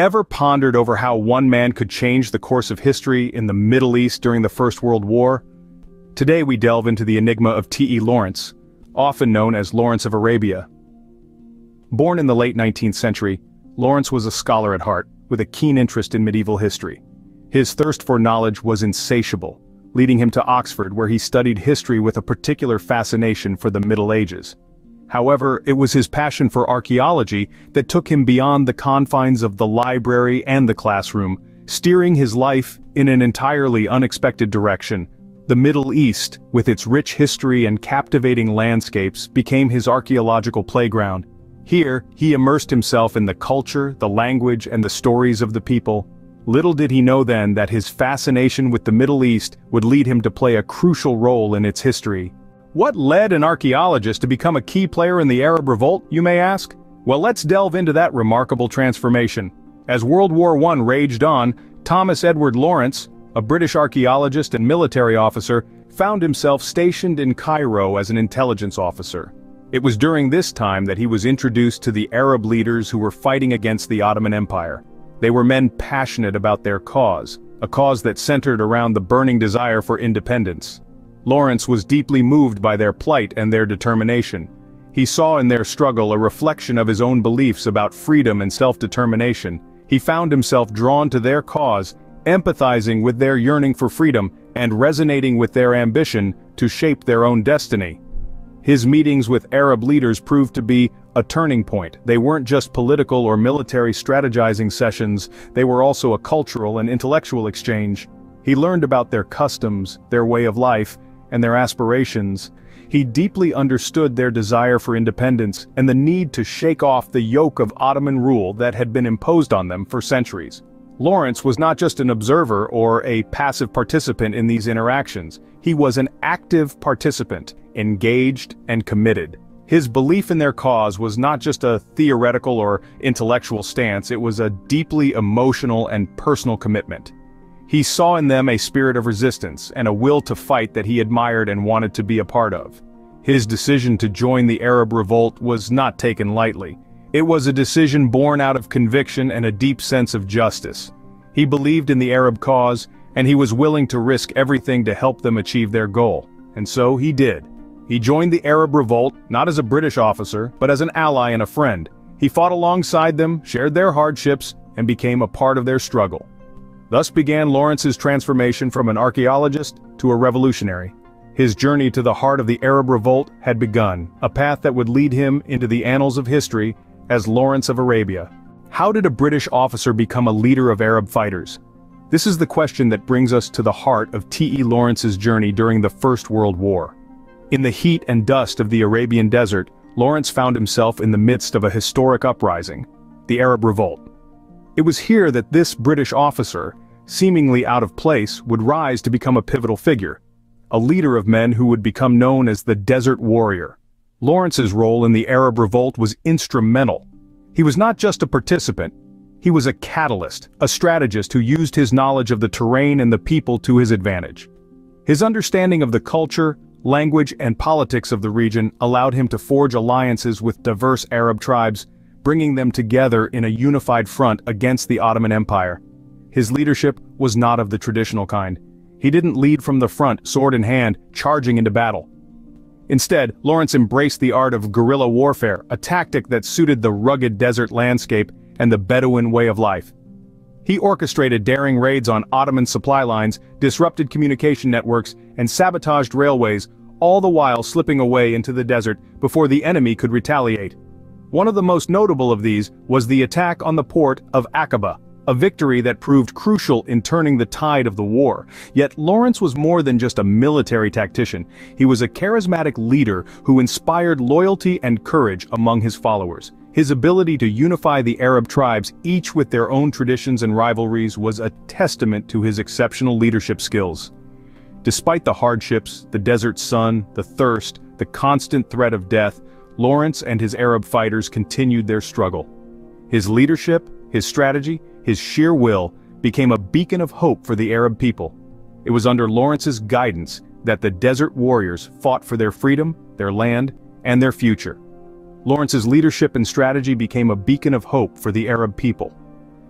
Ever pondered over how one man could change the course of history in the Middle East during the First World War? Today we delve into the enigma of T.E. Lawrence, often known as Lawrence of Arabia. Born in the late 19th century, Lawrence was a scholar at heart, with a keen interest in medieval history. His thirst for knowledge was insatiable, leading him to Oxford, where he studied history with a particular fascination for the Middle Ages. However, it was his passion for archaeology that took him beyond the confines of the library and the classroom, steering his life in an entirely unexpected direction. The Middle East, with its rich history and captivating landscapes, became his archaeological playground. Here, he immersed himself in the culture, the language, and the stories of the people. Little did he know then that his fascination with the Middle East would lead him to play a crucial role in its history. What led an archaeologist to become a key player in the Arab Revolt, you may ask? Well, let's delve into that remarkable transformation. As World War I raged on, Thomas Edward Lawrence, a British archaeologist and military officer, found himself stationed in Cairo as an intelligence officer. It was during this time that he was introduced to the Arab leaders who were fighting against the Ottoman Empire. They were men passionate about their cause, a cause that centered around the burning desire for independence. Lawrence was deeply moved by their plight and their determination. He saw in their struggle a reflection of his own beliefs about freedom and self-determination. He found himself drawn to their cause, empathizing with their yearning for freedom, and resonating with their ambition to shape their own destiny. His meetings with Arab leaders proved to be a turning point. They weren't just political or military strategizing sessions, they were also a cultural and intellectual exchange. He learned about their customs, their way of life, and their aspirations. He deeply understood their desire for independence and the need to shake off the yoke of Ottoman rule that had been imposed on them for centuries. Lawrence was not just an observer or a passive participant in these interactions. He was an active participant, engaged and committed. His belief in their cause was not just a theoretical or intellectual stance, it was a deeply emotional and personal commitment. He saw in them a spirit of resistance and a will to fight that he admired and wanted to be a part of. His decision to join the Arab Revolt was not taken lightly. It was a decision born out of conviction and a deep sense of justice. He believed in the Arab cause, and he was willing to risk everything to help them achieve their goal. And so he did. He joined the Arab Revolt, not as a British officer, but as an ally and a friend. He fought alongside them, shared their hardships, and became a part of their struggle. Thus began Lawrence's transformation from an archaeologist to a revolutionary. His journey to the heart of the Arab Revolt had begun, a path that would lead him into the annals of history as Lawrence of Arabia. How did a British officer become a leader of Arab fighters? This is the question that brings us to the heart of T.E. Lawrence's journey during the First World War. In the heat and dust of the Arabian desert, Lawrence found himself in the midst of a historic uprising, the Arab Revolt. It was here that this British officer, seemingly out of place, would rise to become a pivotal figure, a leader of men who would become known as the Desert Warrior. Lawrence's role in the Arab Revolt was instrumental. He was not just a participant, he was a catalyst, a strategist who used his knowledge of the terrain and the people to his advantage. His understanding of the culture, language, and politics of the region allowed him to forge alliances with diverse Arab tribes, bringing them together in a unified front against the Ottoman Empire. His leadership was not of the traditional kind. He didn't lead from the front, sword in hand, charging into battle. Instead, Lawrence embraced the art of guerrilla warfare, a tactic that suited the rugged desert landscape and the Bedouin way of life. He orchestrated daring raids on Ottoman supply lines, disrupted communication networks, and sabotaged railways, all the while slipping away into the desert before the enemy could retaliate. One of the most notable of these was the attack on the port of Aqaba, a victory that proved crucial in turning the tide of the war. Yet Lawrence was more than just a military tactician. He was a charismatic leader who inspired loyalty and courage among his followers. His ability to unify the Arab tribes, each with their own traditions and rivalries, was a testament to his exceptional leadership skills. Despite the hardships, the desert sun, the thirst, the constant threat of death, Lawrence and his Arab fighters continued their struggle. His leadership, his strategy, his sheer will became a beacon of hope for the Arab people. It was under Lawrence's guidance that the desert warriors fought for their freedom, their land, and their future. Lawrence's leadership and strategy became a beacon of hope for the Arab people.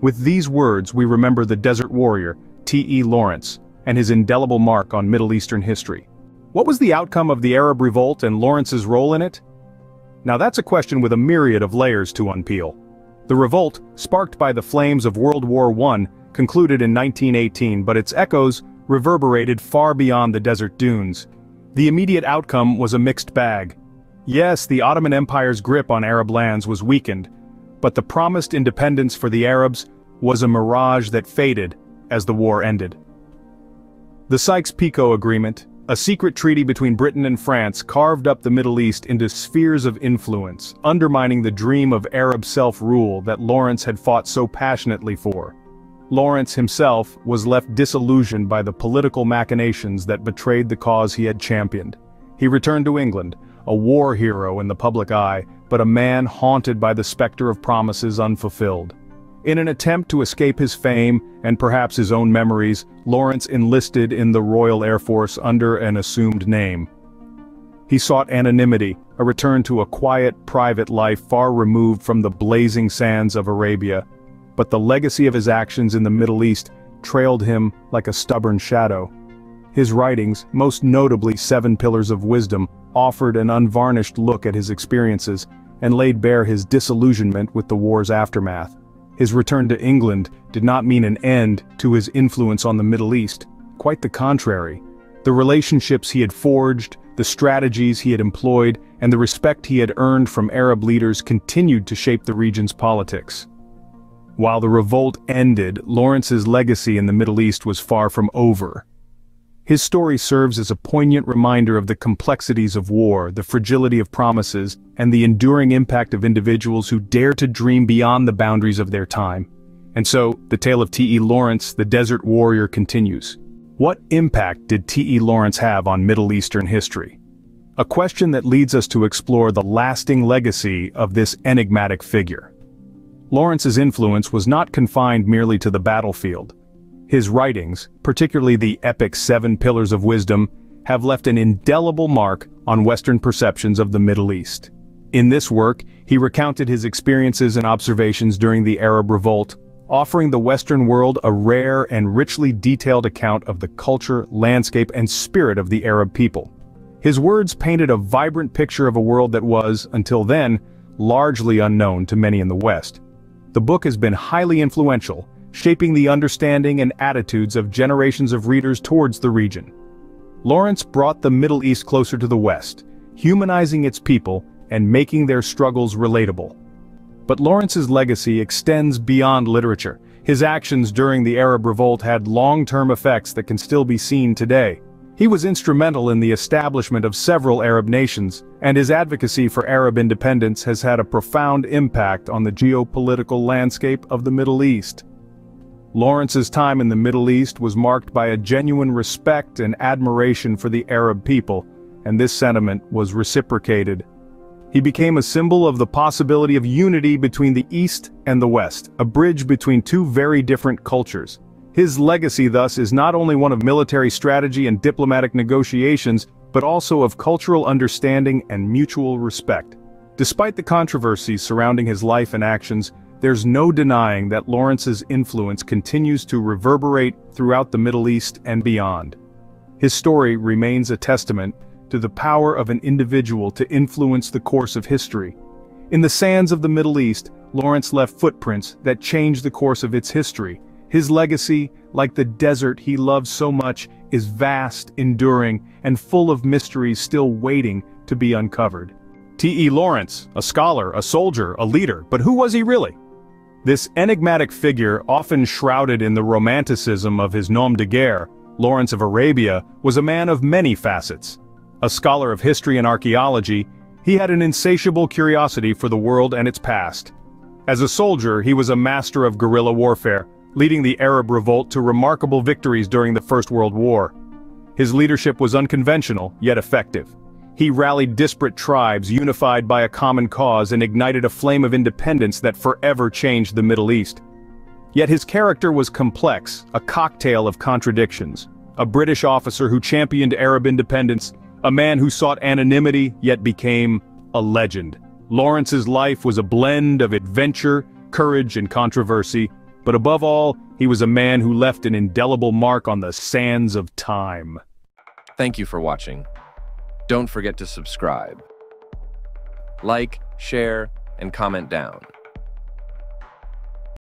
With these words we remember the desert warrior, T.E. Lawrence, and his indelible mark on Middle Eastern history. What was the outcome of the Arab Revolt and Lawrence's role in it? Now that's a question with a myriad of layers to unpeel. The revolt, sparked by the flames of World War I, concluded in 1918, but its echoes reverberated far beyond the desert dunes. The immediate outcome was a mixed bag. Yes, the Ottoman Empire's grip on Arab lands was weakened, but the promised independence for the Arabs was a mirage that faded as the war ended. The Sykes-Picot Agreement, a secret treaty between Britain and France, carved up the Middle East into spheres of influence, undermining the dream of Arab self-rule that Lawrence had fought so passionately for. Lawrence himself was left disillusioned by the political machinations that betrayed the cause he had championed. He returned to England, a war hero in the public eye, but a man haunted by the specter of promises unfulfilled. In an attempt to escape his fame, and perhaps his own memories, Lawrence enlisted in the Royal Air Force under an assumed name. He sought anonymity, a return to a quiet, private life far removed from the blazing sands of Arabia. But the legacy of his actions in the Middle East trailed him like a stubborn shadow. His writings, most notably 7 Pillars of Wisdom, offered an unvarnished look at his experiences and laid bare his disillusionment with the war's aftermath. His return to England did not mean an end to his influence on the Middle East. Quite the contrary. The relationships he had forged, the strategies he had employed, and the respect he had earned from Arab leaders continued to shape the region's politics. While the revolt ended, Lawrence's legacy in the Middle East was far from over. His story serves as a poignant reminder of the complexities of war, the fragility of promises, and the enduring impact of individuals who dare to dream beyond the boundaries of their time. And so, the tale of T.E. Lawrence, the desert warrior, continues. What impact did T.E. Lawrence have on Middle Eastern history? A question that leads us to explore the lasting legacy of this enigmatic figure. Lawrence's influence was not confined merely to the battlefield. His writings, particularly the epic 7 Pillars of Wisdom, have left an indelible mark on Western perceptions of the Middle East. In this work, he recounted his experiences and observations during the Arab Revolt, offering the Western world a rare and richly detailed account of the culture, landscape, and spirit of the Arab people. His words painted a vibrant picture of a world that was, until then, largely unknown to many in the West. The book has been highly influential, shaping the understanding and attitudes of generations of readers towards the region. Lawrence brought the Middle East closer to the West, humanizing its people and making their struggles relatable. But Lawrence's legacy extends beyond literature. His actions during the Arab Revolt had long-term effects that can still be seen today. He was instrumental in the establishment of several Arab nations, and his advocacy for Arab independence has had a profound impact on the geopolitical landscape of the Middle East. Lawrence's time in the Middle East was marked by a genuine respect and admiration for the Arab people, and this sentiment was reciprocated. He became a symbol of the possibility of unity between the East and the West, a bridge between two very different cultures. His legacy thus is not only one of military strategy and diplomatic negotiations, but also of cultural understanding and mutual respect. Despite the controversies surrounding his life and actions, there's no denying that Lawrence's influence continues to reverberate throughout the Middle East and beyond. His story remains a testament to the power of an individual to influence the course of history. In the sands of the Middle East, Lawrence left footprints that changed the course of its history. His legacy, like the desert he loved so much, is vast, enduring, and full of mysteries still waiting to be uncovered. T.E. Lawrence, a scholar, a soldier, a leader, but who was he really? This enigmatic figure, often shrouded in the romanticism of his nom de guerre, Lawrence of Arabia, was a man of many facets. A scholar of history and archaeology, he had an insatiable curiosity for the world and its past. As a soldier, he was a master of guerrilla warfare, leading the Arab Revolt to remarkable victories during the First World War. His leadership was unconventional, yet effective. He rallied disparate tribes, unified by a common cause, and ignited a flame of independence that forever changed the Middle East. Yet his character was complex, a cocktail of contradictions. A British officer who championed Arab independence, a man who sought anonymity yet became a legend. Lawrence's life was a blend of adventure, courage, and controversy, But above all, he was a man who left an indelible mark on the sands of time. Thank you for watching. Don't forget to subscribe. Like, share, and comment down.